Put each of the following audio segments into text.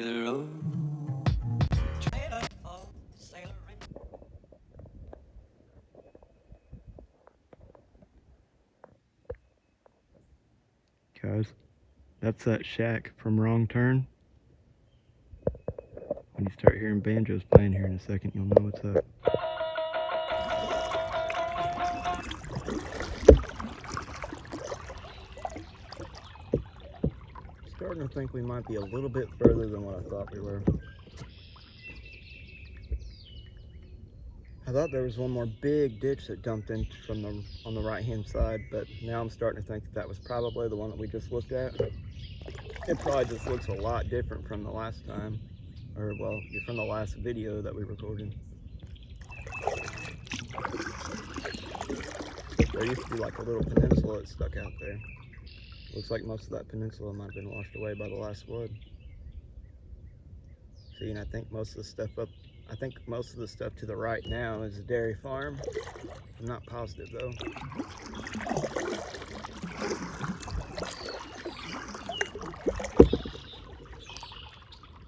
the road. Guys, that's that shack from Wrong Turn. When you start hearing banjos playing here in a second, you'll know what's up. Starting to think we might be a little bit further than what I thought we were. I thought there was one more big ditch that dumped in from on the right hand side, but now I'm starting to think that was probably the one that we just looked at. It probably just looks a lot different from the last time, or well, from the last video that we recorded. There used to be like a little peninsula that stuck out there. Looks like most of that peninsula might have been washed away by the last flood. See, and I think most of the stuff to the right now is a dairy farm. I'm not positive though.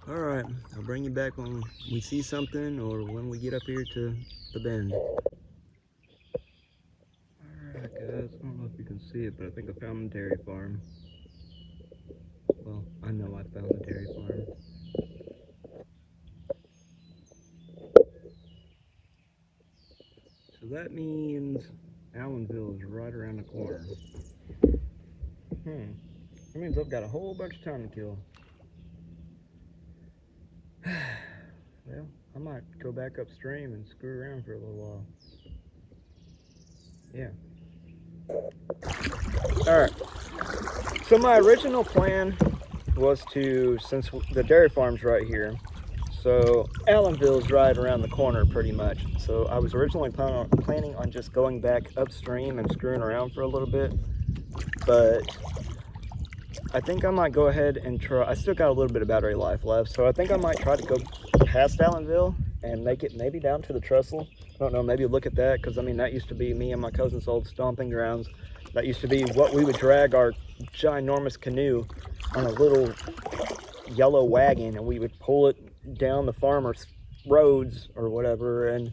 All right, I'll bring you back when we see something or when we get up here to the bend. All right, guys, I don't know if you can see it, but I think I found the dairy farm. Well, I know I found the dairy farm. So that means Allenville is right around the corner. That means I've got a whole bunch of time to kill. Well, I might go back upstream and screw around for a little while. Yeah. Alright. So my original plan was to, since the dairy farm's right here, so Allenville's right around the corner pretty much. So I was originally planning on just going back upstream and screwing around for a little bit. But I think I might go ahead and try. I still got a little bit of battery life left, so I think I might try to go past Allenville and make it maybe down to the trestle. I don't know, maybe look at that, because I mean that used to be me and my cousin's old stomping grounds. That used to be what we would drag our ginormous canoe on a little yellow wagon, and we would pull it down the farmer's roads or whatever and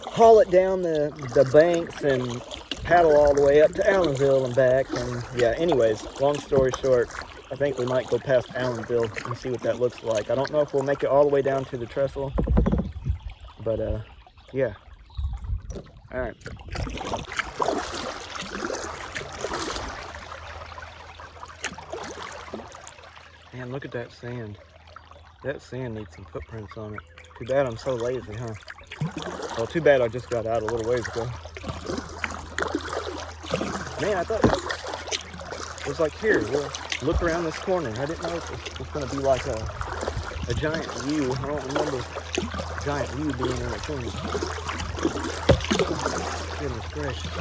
haul it down the banks and paddle all the way up to Allenville and back. And yeah, anyways, long story short, I think we might go past Allenville and see what that looks like. I don't know if we'll make it all the way down to the trestle, but yeah. All right. Man, look at that sand. That sand needs some footprints on it. Too bad I'm so lazy, huh? Well, too bad I just got out a little ways ago. Man, I thought it was like, here, we'll look around this corner. I didn't know it was going to be like a giant U. I don't remember giant U being in a thing. Goodness gracious.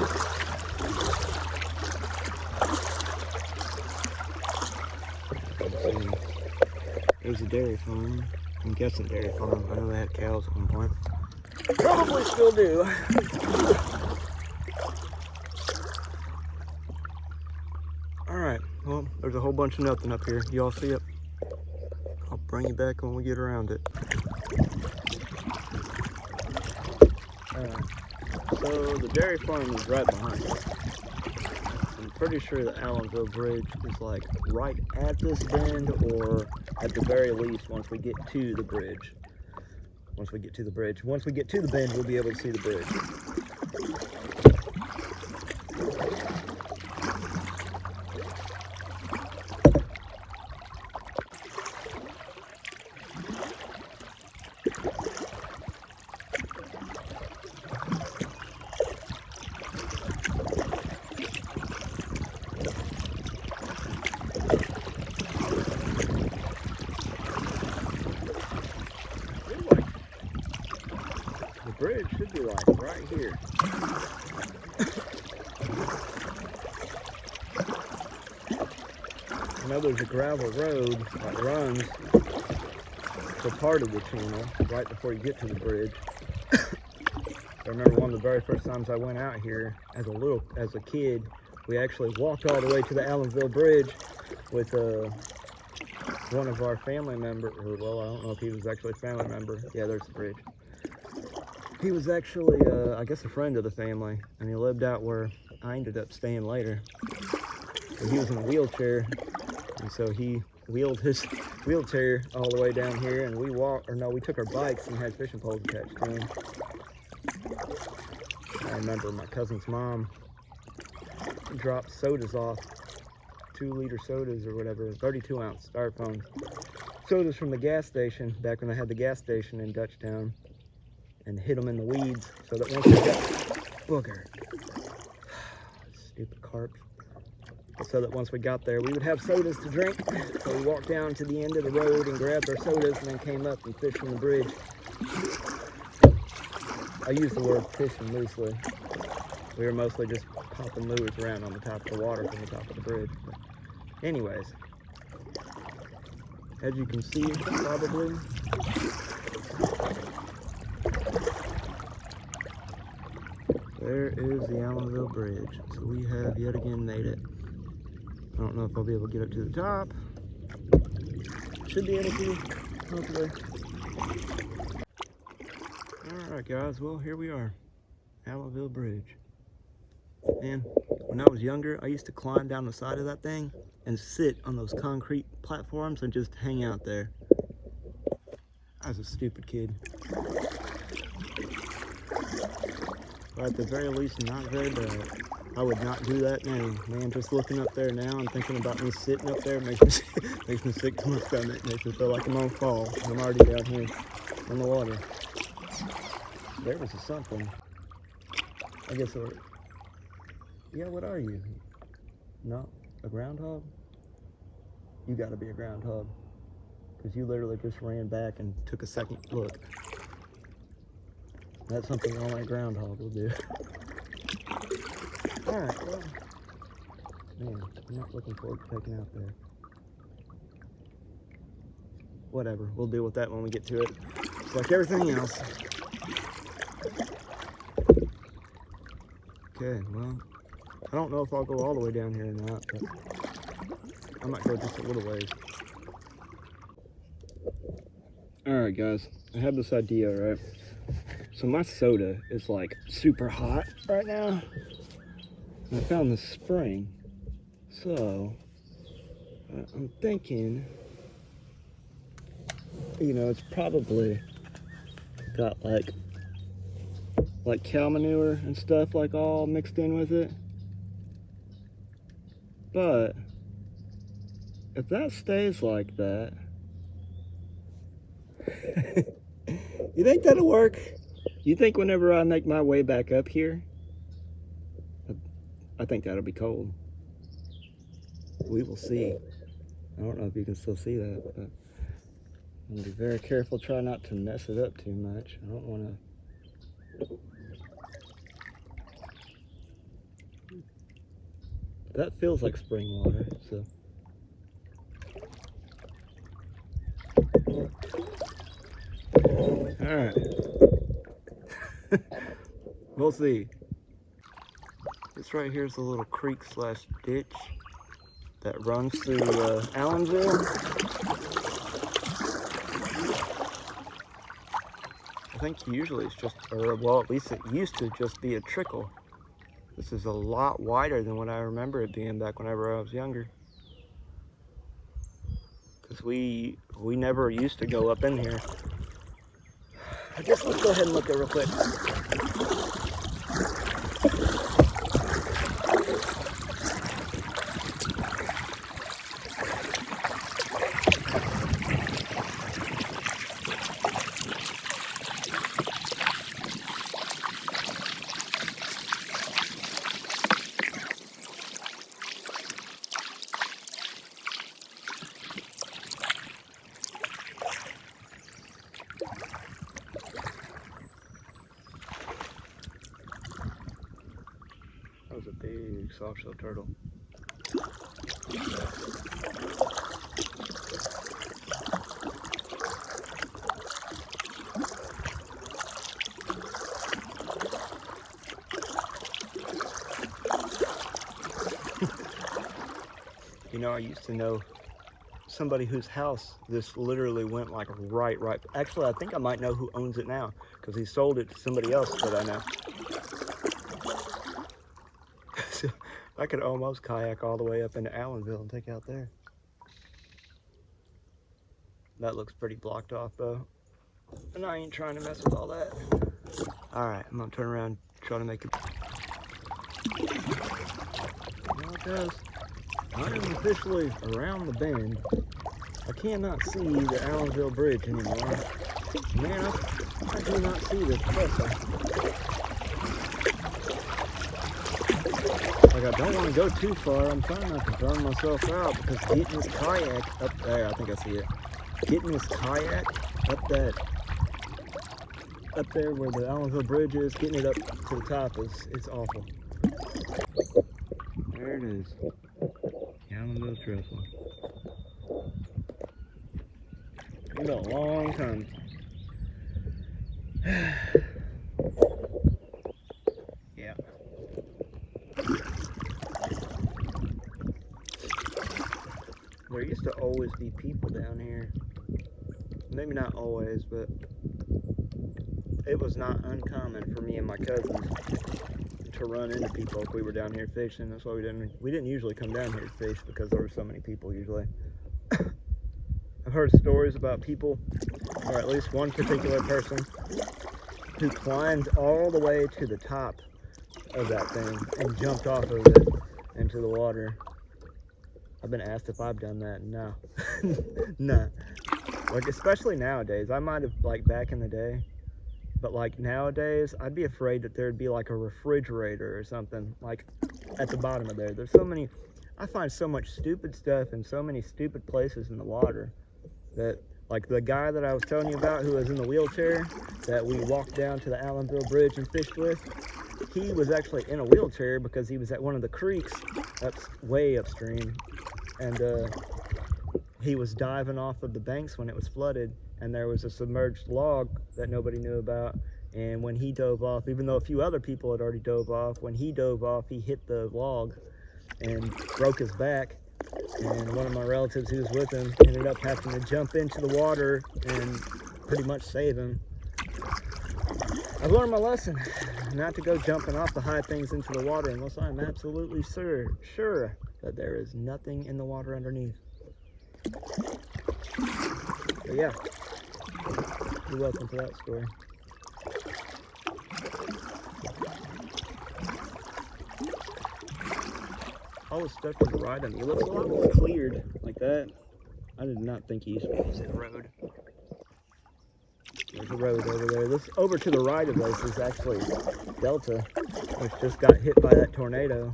It was a dairy farm. I'm guessing dairy farm. I know they had cows at one point. Probably still do. Alright, well, there's a whole bunch of nothing up here. Y'all see it? I'll bring you back when we get around it. Alright, so the dairy farm is right behind us. I'm pretty sure the Allenville Bridge is like right at this bend, or at the very least once we get to the bridge. Once we get to the bend, we'll be able to see the bridge. The bridge should be like right here. I know there's a gravel road that runs for part of the channel right before you get to the bridge. I remember one of the very first times I went out here as a kid, we actually walked all the way to the Allenville Bridge with one of our family members, or well, I don't know if he was actually a family member. Yeah, there's the bridge. He was actually, I guess, a friend of the family, and he lived out where I ended up staying later. And he was in a wheelchair, and so he wheeled his wheelchair all the way down here, and we took our bikes and had fishing poles attached to them. I remember my cousin's mom dropped sodas off, 2-liter sodas or whatever, 32-ounce styrofoam sodas from the gas station, back when they had the gas station in Dutchtown, and hid them in the weeds, so that once we got booger, stupid carp, so that once we got there, we would have sodas to drink. So we walked down to the end of the road and grabbed our sodas, and then came up and fished from the bridge. I use the word fishing loosely. We were mostly just popping lures around on the top of the water from the top of the bridge. But anyways, as you can see, probably, there is the Allenville Bridge. So we have yet again made it. I don't know if I'll be able to get up to the top. Should be able to, hopefully. Alright guys, well here we are. Allenville Bridge. And when I was younger, I used to climb down the side of that thing and sit on those concrete platforms and just hang out there. I was a stupid kid. But at the very least, not very bad. I would not do that now. Man, just looking up there now and thinking about me sitting up there makes me sick to my stomach. Makes me feel like I'm gonna fall. I'm already down here in the water. There was something. I guess yeah, what are you? Not a groundhog? You gotta be a groundhog. Because you literally just ran back and took a second look. That's something only a groundhog will do. Alright, well, man, I'm not looking forward to taking out there. Whatever, we'll deal with that when we get to it. It's like everything else. Okay, well, I don't know if I'll go all the way down here or not, but I might go just a little ways. Alright guys, I have this idea, right? So my soda is like super hot right now. And I found this spring. So I'm thinking, you know, it's probably got like cow manure and stuff like all mixed in with it. But if that stays like that, you think that'll work? You think whenever I make my way back up here, I think that'll be cold. We will see. I don't know if you can still see that, but I'm gonna be very careful, try not to mess it up too much. I don't want to. That feels like spring water, so. All right. We'll see. This right here is a little creek slash ditch that runs through Allenville. I think usually it's just, or well, at least it used to just be a trickle. This is a lot wider than what I remember it being back whenever I was younger. Because we never used to go up in here. I guess let's go ahead and look at it real quick. That was a big soft-shell turtle. You know, I used to know somebody whose house this literally went like right. Actually, I think I might know who owns it now because he sold it to somebody else that I know. So I could almost kayak all the way up into Allenville and take out there. That looks pretty blocked off though. And I ain't trying to mess with all that. All right, I'm gonna turn around, try to make it. Well, guys, I am officially around the bend. I cannot see the Allenville Bridge anymore. Man, I do not see this trestle. Like, I don't want to go too far. I'm trying not to burn myself out because getting this kayak up there, I think I see it. Getting this kayak up there where the Allenville Bridge is, getting it up to the top it's awful. There it is. Allenville trestle. It's been a long time. Yeah. There used to always be people down here. Maybe not always, but it was not uncommon for me and my cousins to run into people if we were down here fishing. That's why we didn't usually come down here to fish, because there were so many people usually. I've heard stories about people, or at least one particular person, who climbed all the way to the top of that thing and jumped off of it into the water. I've been asked if I've done that. No. Nah. Like, especially nowadays. I might have, like, back in the day. But, like, nowadays, I'd be afraid that there'd be, like, a refrigerator or something, like, at the bottom of there. There's so many... I find so much stupid stuff in so many stupid places in the water that, like, the guy that I was telling you about who was in the wheelchair that we walked down to the Allenville Bridge and fished with, he was actually in a wheelchair because he was at one of the creeks way upstream, and he was diving off of the banks when it was flooded, and there was a submerged log that nobody knew about. And when he dove off, even though a few other people had already dove off, when he dove off, he hit the log and broke his back. And one of my relatives who was with him ended up having to jump into the water and pretty much save him. I've learned my lesson, not to go jumping off the high things into the water unless I'm absolutely sure that there is nothing in the water underneath. But yeah, you're welcome for that story. All the stuff to the right of me looks a lot more cleared like that. I did not think he used to use that road. There's a road over there. This over to the right of us is actually Delta, which just got hit by that tornado.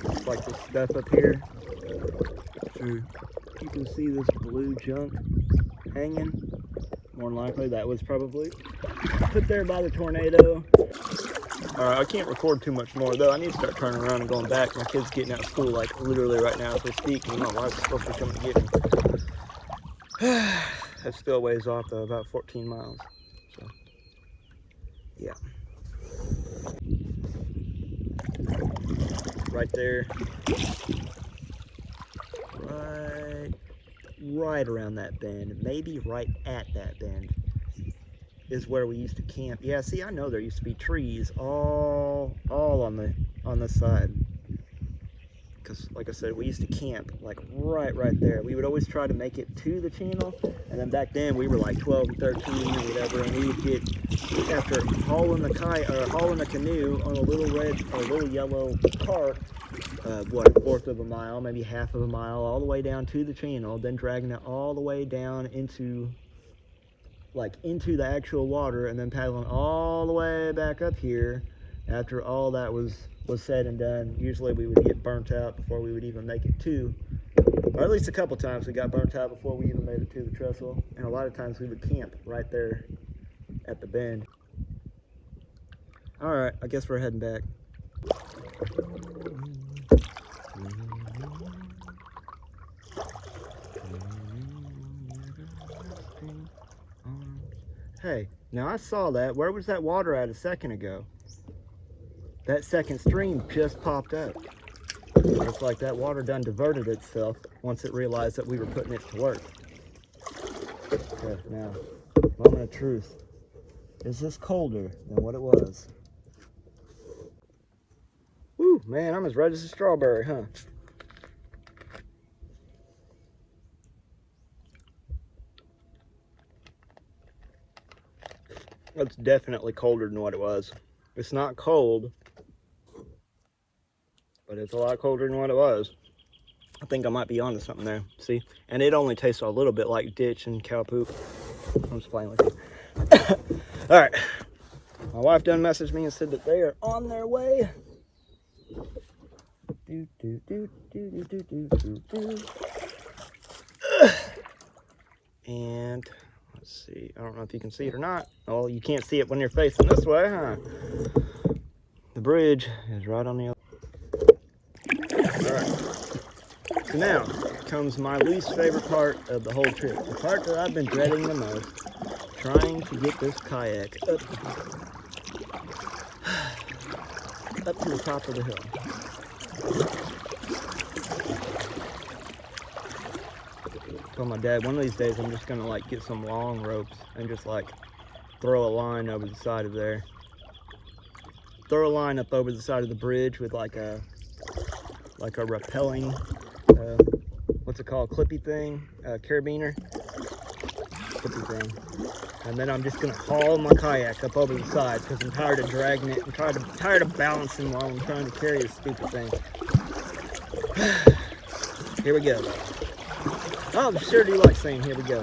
Just like this stuff up here. You can see this blue junk hanging. More than likely that was probably put there by the tornado. Alright, I can't record too much more though. I need to start turning around and going back. My kid's getting out of school like literally right now as we speak, and my wife's supposed to be coming to get me. That's still a ways off though, about 14 miles. So, yeah. Right there. Right around that bend, maybe right at that bend, is where we used to camp. Yeah, see, I know there used to be trees all on this side, because like I said, we used to camp like right there. We would always try to make it to the channel, and then back then we were like 12 and 13 or whatever, and we would get, after hauling the canoe on a little yellow cart, what, a fourth of a mile, maybe half of a mile, all the way down to the channel, then dragging it all the way down into the actual water, and then paddling all the way back up here. After all that was said and done, usually we would get burnt out before we would even make it to, or at least a couple times we got burnt out before we even made it to the trestle, and a lot of times we would camp right there at the bend. All right, I guess we're heading back. Hey, now I saw that. Where was that water at a second ago? that second stream just popped up. Looks like that water done diverted itself once it realized that we were putting it to work. Okay, now, moment of truth. Is this colder than what it was? Woo, man, I'm as red as a strawberry, huh? It's definitely colder than what it was. It's not cold, but it's a lot colder than what it was. I think I might be onto something there. See? And it only tastes a little bit like ditch and cow poop. I'm just playing with you. All right. My wife done messaged me and said that they are on their way. And let's see. I don't know if you can see it or not. Oh, you can't see it when you're facing this way, huh? The bridge is right on the other. All right. So now comes my least favorite part of the whole trip. The part that I've been dreading the most. Trying to get this kayak up to the top of the hill. I told my dad one of these days I'm just gonna like get some long ropes and just like throw a line over the side of there. Throw a line up over the side of the bridge with like a rappelling, what's it called, clippy thing, carabiner, clippy thing. And then I'm just gonna haul my kayak up over the side because I'm tired of dragging it and tired of balancing while I'm trying to carry this stupid thing. Here we go. Oh, I sure do like saying here we go.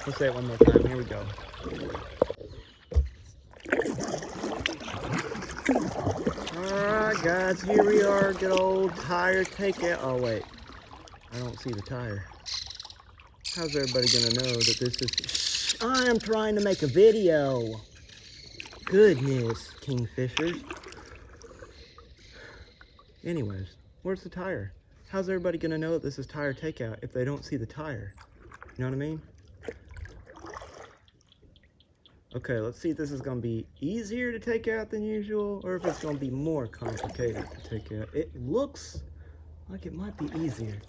Let's say it one more time. Here we go. Alright guys, here we are. Good old tire takeout. Oh wait, I don't see the tire. How's everybody gonna know that this is... I am trying to make a video. Goodness, kingfishers. Anyways, where's the tire? How's everybody gonna know that this is tire takeout if they don't see the tire? You know what I mean? Okay, let's see if this is gonna be easier to take out than usual or if it's gonna be more complicated to take out. It looks like it might be easier.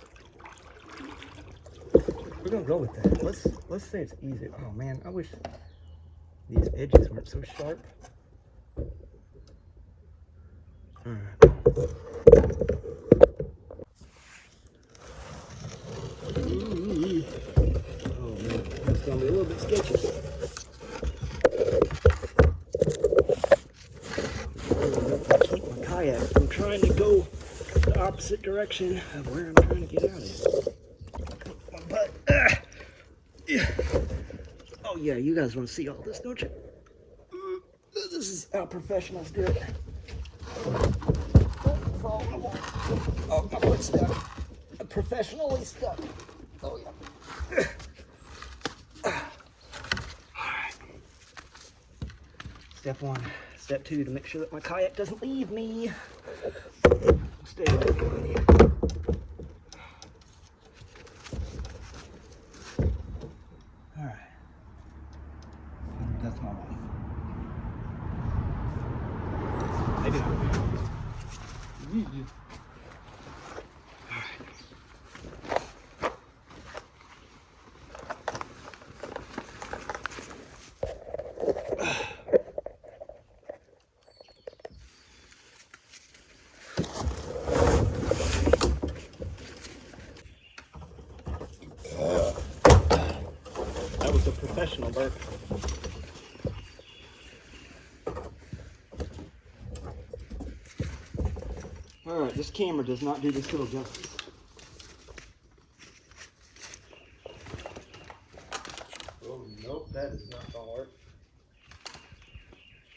We're gonna go with that. Let's say it's easier. Oh man, I wish these edges weren't so sharp. All right. Ooh. Oh man, that's gonna be a little bit sketchy. Keep my kayak from trying to go the opposite direction of where I'm trying to get out of. But oh yeah, you guys want to see all this, don't you? This is how professionals do it. Oh, my foot's stuck. I'm professionally stuck. Oh yeah. Alright. Step one. Step two, to make sure that my kayak doesn't leave me. Stay away from me. Alright. That's my wife. I do. That was a professional burp. Alright, this camera does not do this hill justice. Oh, nope, that is not gonna work.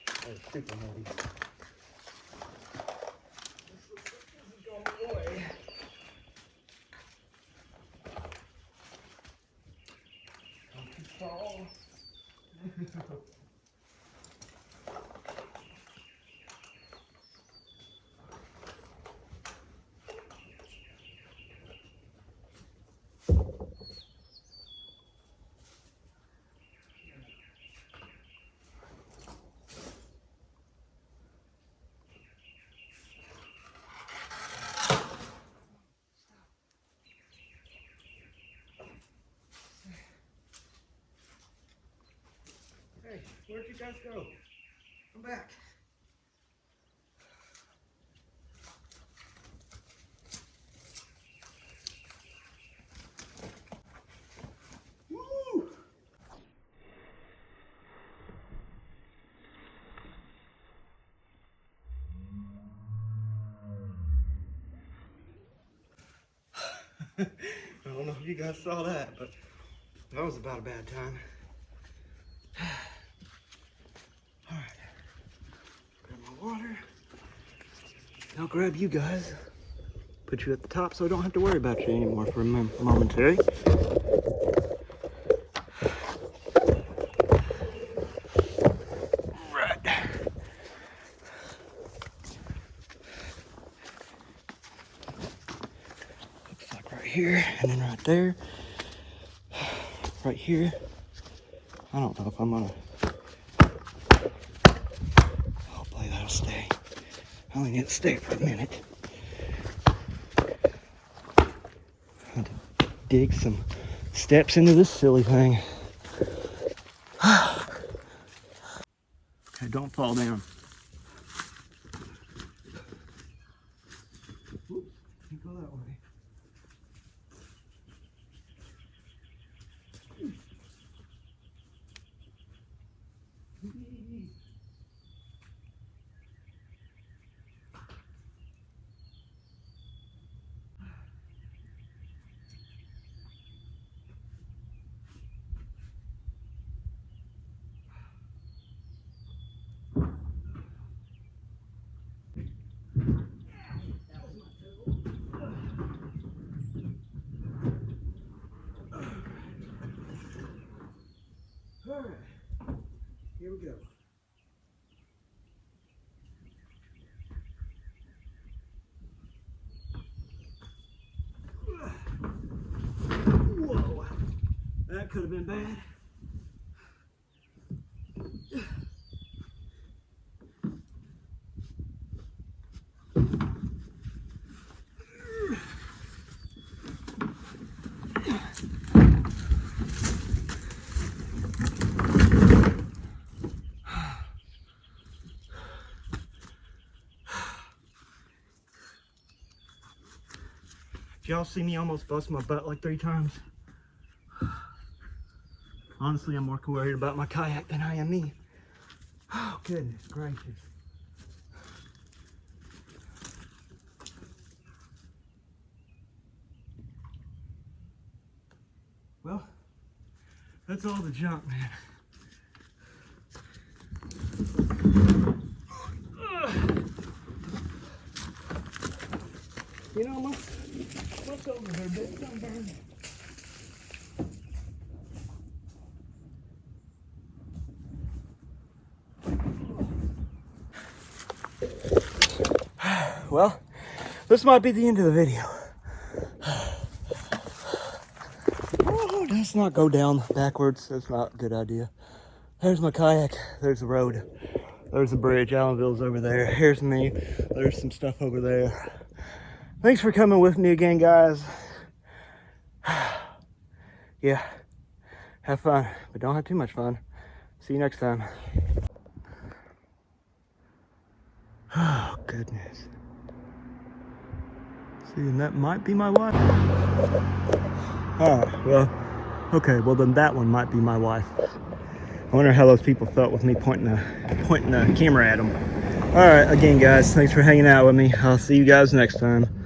That is super heavy. This is going the way. Don't too tall. Where'd you guys go? Come back. Woo! I don't know if you guys saw that, but that was about a bad time. All right, grab my water. I'll grab you guys, put you at the top so I don't have to worry about you anymore for a momentary. Right. Looks like right here, and then right there, right here. I don't know if I'm gonna, hopefully that'll stay. I only need to stay for a minute. Had to dig some steps into this silly thing. Okay, don't fall down. Oops, can't go that way. All right, here we go. Whoa, that could have been bad. Did y'all see me almost bust my butt like 3 times? Honestly, I'm more worried about my kayak than I am me. Oh, goodness gracious. Well, that's all the junk, man. You know, let's go over there, big sunburn. Well, this might be the end of the video. Oh, let's not go down backwards. That's not a good idea. There's my kayak. There's the road. There's the bridge. Allenville's over there. Here's me. There's some stuff over there. Thanks for coming with me again, guys. Yeah, have fun, but don't have too much fun. See you next time. Oh, goodness. See, and that might be my wife. Oh, well, okay, well then that one might be my wife. I wonder how those people felt with me pointing the camera at them. All right, again, guys, thanks for hanging out with me. I'll see you guys next time.